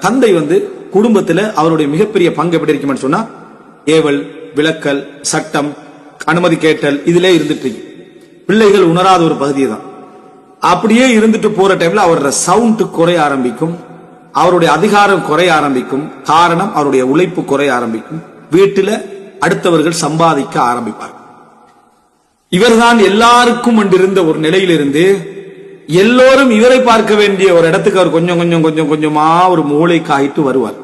தந்தை குடும்பத்துல அவருடைய மிகப்பெரிய பங்கு எப்படி இருக்குன்னு சொன்னா, ஏவல், விளக்கல், சட்டம், அனுமதி கேட்டல் இதிலே இருந்துட்டு பிள்ளைகள் உணராத ஒரு பகுதியை தான். அப்படியே இருந்துட்டு போற டைம்ல அவரோட சவுண்ட் குறைய ஆரம்பிக்கும், அவருடைய அதிகாரம் குறைய ஆரம்பிக்கும். காரணம், அவருடைய உழைப்பு குறைய ஆரம்பிக்கும். வீட்டில அடுத்தவர்கள் சம்பாதிக்க ஆரம்பிப்பார். இவர்தான் எல்லாருக்கும் இருந்த ஒரு நிலையிலிருந்து எல்லோரும் இவரை பார்க்க வேண்டிய ஒரு இடத்துக்கு அவர் கொஞ்சம் கொஞ்சம் கொஞ்சம் கொஞ்சமா ஒரு மூளைக்கு ஆயிட்டு வருவார்.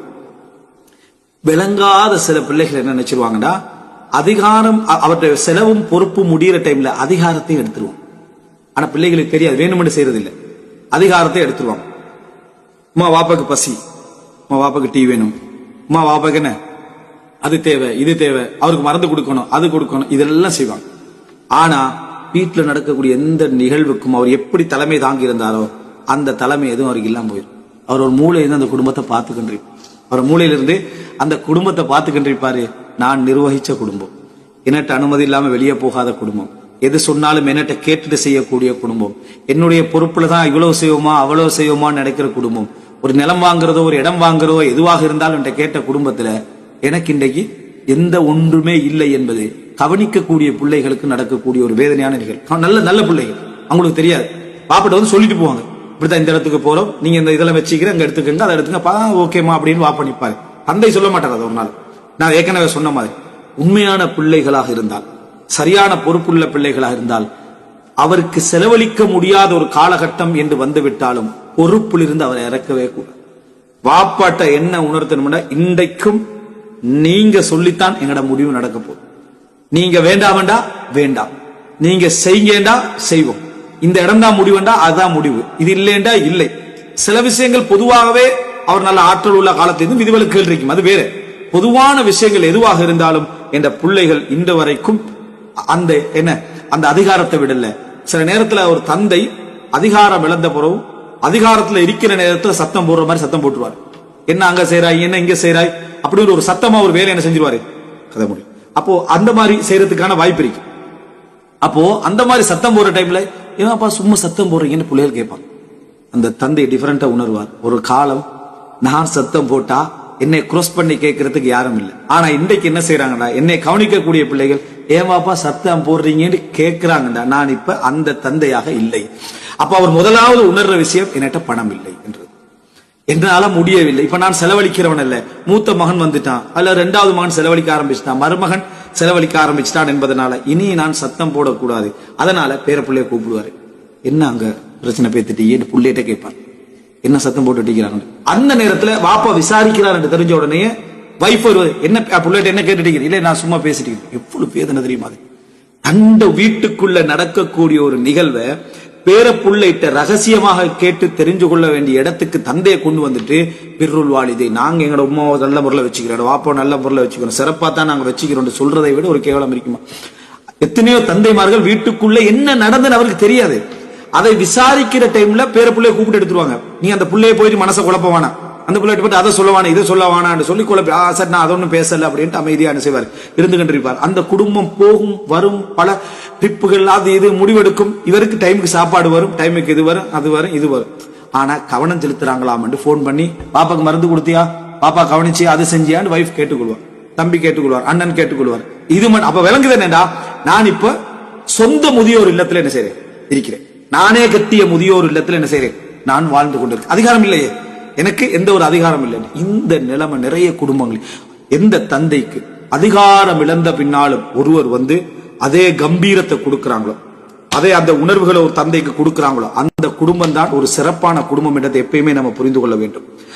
விளங்காத சில பிள்ளைகள் என்ன நினைச்சிருவாங்கன்னா, அதிகாரம் அவருடைய செலவும் பொறுப்பு முடிகிற டைம்ல அதிகாரத்தை எடுத்துருவோம். ஆனா பிள்ளைகளுக்கு தெரியாது, வேணுமென்று செய்யறது இல்லை, அதிகாரத்தை எடுத்துருவாங்க. அம்மா வாப்பாக்கு பசி, அம்மா வாப்பாக்கு டீ வேணும், அம்மா வாப்பாக்கு என்ன அது தேவை, இது தேவை, அவருக்கு மருந்து கொடுக்கணும், அது கொடுக்கணும், இதெல்லாம் செய்வாங்க. ஆனா வீட்டில் நடக்கக்கூடிய எந்த நிகழ்வுக்கும் அவர் எப்படி தலைமை தாங்கி இருந்தாரோ அந்த தலைமை எதுவும் அவருக்கு இல்லாம போயிடும். அவர் ஒரு மூளையிலிருந்து அந்த குடும்பத்தை பார்த்துக்கின்றிருப்பார். அவர் மூளையிலிருந்து அந்த குடும்பத்தை பார்த்துக்கின்றிருப்பாரு. நான் நிர்வகிச்ச குடும்பம், என்னட்ட அனுமதி இல்லாம வெளியே போகாத குடும்பம், எது சொன்னாலும் என்னட்ட கேட்டுட்டு செய்யக்கூடிய குடும்பம், என்னுடைய பொறுப்புல தான் இவ்வளவு செய்வோமா அவ்வளவு செய்வோமான்னு நினைக்கிற குடும்பம், ஒரு நிலம் வாங்குறதோ ஒரு இடம் வாங்குறதோ எதுவாக இருந்தாலும் என்கிட்ட கேட்ட குடும்பத்துல எனக்கு இன்றைக்கு எந்த ஒன்றுமே இல்லை என்பது கவனிக்கக்கூடிய பிள்ளைகளுக்கு நடக்கக்கூடிய ஒரு வேதனையான நிகழ்வு. நல்ல நல்ல பிள்ளைகள், அவங்களுக்கு தெரியாது, பாப்பிட்ட சொல்லிட்டு போவாங்க, இப்படித்தான் இந்த இடத்துக்கு போறோம், நீங்க இந்த இதெல்லாம் வச்சுக்கிற அங்க எடுத்துக்கங்க, அதை எடுத்துங்க, ஓகேமா அப்படின்னு வாப்ப நிப்பாரு. தந்தை சொல்ல மாட்டார். அது ஒரு நாள் நான் ஏற்கனவே சொன்ன மாதிரி உண்மையான பிள்ளைகளாக இருந்தால், சரியான பொறுப்புள்ள பிள்ளைகளாக இருந்தால், அவருக்கு செலவழிக்க முடியாத ஒரு காலகட்டம் என்று வந்துவிட்டாலும் பொறுப்பிலிருந்து அவரை இறக்கவே கூடாது. வாப்பாட்ட என்ன உணர்த்தணும்னா, இன்றைக்கும் நீங்க சொல்லித்தான் எங்கட முடிவு நடக்க போகுது, நீங்க வேண்டாம்டா வேண்டாம், நீங்க செய்யுங்கடா செய்வோம், இந்த இடம் தான் முடிவுண்டா அதுதான் முடிவு, இது இல்லைண்டா இல்லை. சில விஷயங்கள் பொதுவாகவே அவர் நல்ல ஆற்றல் உள்ள காலத்திலிருந்து விதிவிலக்குகள் இருக்கும், அது வேற. பொதுவான விஷயங்கள் எதுவாக இருந்தாலும் என்ற பிள்ளைகள் இன்று வரைக்கும் அந்த என்ன அந்த அதிகாரத்தை விடல. சில நேரத்துல ஒரு தந்தை அதிகாரம் இழந்த பிறகு அதிகாரத்துல இருக்கிற நேரத்துல சத்தம் போடுற மாதிரி சத்தம் போட்டுருவார். என்ன அங்க செய்யறாய், என்ன இங்க செய்யறாய் அப்படின்னு ஒரு சத்தமா ஒரு வேலை என்ன செஞ்சிருவாரு, கதை முடியும். அப்போ அந்த மாதிரி செய்யறதுக்கான வாய்ப்பு இருக்கு. அப்போ அந்த மாதிரி சத்தம் போடுற டைம்ல ஏன்ப்பா சும்மா சத்தம் போடுறீங்கன்னு பிள்ளைகள் கேட்பாங்க. அந்த தந்தை டிஃபரெண்டா உணர்வார். ஒரு காலம் நான் சத்தம் போட்டா என்னை கிராஸ் பண்ணி கேட்கறதுக்கு யாரும் இல்லை. ஆனா இன்றைக்கு என்ன செய்யறாங்கடா, என்னை கவனிக்கக்கூடிய பிள்ளைகள் ஏமாப்பா சத்தம் போடுறீங்கன்னு கேட்கிறாங்கடா. நான் இப்ப அந்த தந்தையாக இல்லை. அப்ப அவர் முதலாவது உணர்ற விஷயம், என்கிட்ட பணம் இல்லை என்றது, என்னால முடியவில்லை. இப்ப நான் செலவழிக்கிறவன் அல்ல, மூத்த மகன் வந்துட்டான், அல்ல ரெண்டாவது மகன் செலவழிக்க ஆரம்பிச்சுட்டான், மருமகன் செலவழிக்க ஆரம்பிச்சிட்டான் என்பதனால இனி நான் சத்தம் போடக்கூடாது. அதனால பேர பிள்ளைய கூப்பிடுவாரு, என்ன அங்க பிரச்சனை பேத்துட்டீங்க புள்ளையிட்ட கேட்பார், என்ன சத்தம் போட்டுட்டீங்க. அந்த நேரத்துல வாப்பா விசாரிக்கிறார் என்று தெரிஞ்ச உடனே வைஃப் வருவது, என்ன புள்ளையிட்ட என்ன கேட்டுட்டீங்க, இல்ல நான் சும்மா பேசிட்டீங்க. எவ்வளவு வேதனை தெரியுமா அது. அந்த வீட்டுக்குள்ள நடக்கக்கூடிய ஒரு நிகழ்வை பேர புள்ளையிட்ட ரகசியமாக கேட்டு தெரிஞ்சு கொள்ள வேண்டிய இடத்துக்கு தந்தையை கொண்டு வந்துட்டு, பிர்ருல் வாலிதை, நாங்க எங்களோட உமாவை நல்ல முறையில் வச்சுக்கிறோம், வாப்பா நல்ல முறையில் வச்சுக்கிறோம், சிறப்பா தான் நாங்க வச்சுக்கிறோம் சொல்றதை விட ஒரு கேவலம் இருக்குமா? எத்தனையோ தந்தைமார்கள் வீட்டுக்குள்ள என்ன நடந்ததுன்னு அவருக்கு தெரியாது. அதை விசாரிக்கிற டைம்ல பேர பிள்ளைய கூப்பிட்டு எடுத்துருவாங்க. நீ அந்த பிள்ளைய போயிட்டு மனசை குழப்பவானா, அந்த பிள்ளை போட்டு அதை சொல்லவானா இதை சொல்லவானான்னு சொல்லி குழப்பி, சார் நான் அதை ஒன்றும் பேசல அப்படின்ட்டு அமைதியா செய்வார், இருந்து கண்டிருப்பார். அந்த குடும்பம் போகும் வரும், பல ட்ரிப்புகள் அது இது முடிவெடுக்கும். இவருக்கு டைமுக்கு சாப்பாடு வரும், டைமுக்கு இது வரும், அது வரும், இது வரும். ஆனா கவனம் செலுத்துறாங்களாம் போன் பண்ணி, பாப்பாக்கு மருந்து கொடுத்தியா, பாப்பா கவனிச்சியா, அது செஞ்சியான்னு வைஃப் கேட்டுக்கொள்வார், தம்பி கேட்டுக்கொள்வார், அண்ணன் கேட்டுக்கொள்வார். இது அப்ப விளங்குது என்னடா, நான் இப்ப சொந்த முதியோர் இல்லத்துல என்ன செய்றேன் இருக்கிறேன், நானே கட்டிய முதியோர் இல்லத்துல என்ன செய்றேன், நான் வாழ்ந்து கொண்டிருக்கேன். அதிகாரம் இல்லையே, எனக்கு எந்த ஒரு அதிகாரம் இல்லை. இந்த நிலைமை நிறைய குடும்பங்கள். எந்த தந்தைக்கு அதிகாரம் இழந்த பின்னாலும் ஒருவர் அதே கம்பீரத்தை கொடுக்கிறாங்களோ, அதே அந்த உணர்வுகளை ஒரு தந்தைக்கு கொடுக்கிறாங்களோ, அந்த குடும்பம் தான் ஒரு சிறப்பான குடும்பம் என்றதை எப்பயுமே நம்ம புரிந்து கொள்ள வேண்டும்.